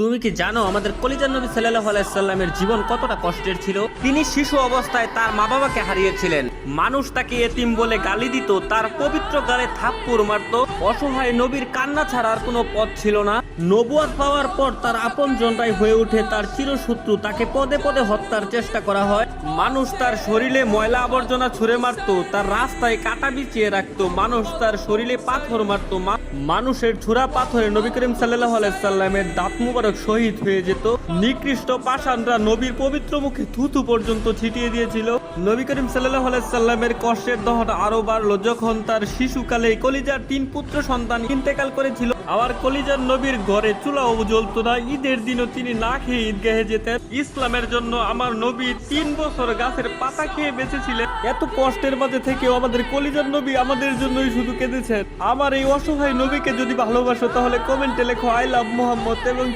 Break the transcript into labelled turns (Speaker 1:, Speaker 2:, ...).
Speaker 1: তুমি কি জানো আমাদের কলিজার নবী সাল্লাল্লাহু আলাইহি সাল্লামের জীবন কতটা কষ্টের ছিল? তিনি শিশু অবস্থায় তার মা বাবাকে হারিয়েছিলেন। মানুষ তাকে এতিম বলে গালি দিত, তার পবিত্র গালে থাপ্পড় মারত। অসহায় নবীর কান্না ছাড়া আর কোনো পথ ছিল না। নবুয়ত পাওয়ার পর তার আপনজনরাই হয়ে ওঠে তার চিরশত্রু। তাকে পদে পদে হত্যার চেষ্টা করা হয়। মানুষ তার শরীরে ময়লা আবর্জনা ছুঁড়ে মারত, তার রাস্তায় কাটা বিছিয়ে রাখতো। মানুষ তার শরীরে পাথর মারত। মানুষের ছোড়া পাথরে নবী করিম সাল্লাল্লাহু আলাইহি সাল্লামের দাঁত মুবারক শহীদ হয়ে যেত। নিকৃষ্ট পাষাণরা নবীর পবিত্র মুখে থুতু পর্যন্ত ছিটিয়ে দিয়েছিল। নবী করিম সাল্লাল্লাহু আলাইহি সাল্লামের কষ্টের দহন আরো বাড়লো যখন তার শিশুকালে কলিজার 3 পুত্র সন্তান ইন্তেকাল করেছিল। আবার কলিজার নবীর ঘরে চুলাও জ্বলতো না। ঈদের দিনও তিনি না খেয়ে ঈদগাহে যেতেন। ইসলামের জন্য আমার নবী 3 বছর গাছের পাতা খেয়ে বেঁচেছিলেন। এত কষ্টের মাঝে থেকেও আমাদের কলিজার নবী আমাদের জন্যই শুধু কেঁদেছেন। আমার এই অসহায় নবীকে যদি ভালোবাসো তাহলে কমেন্টে লেখো আই লাভ মোহাম্মদ এবং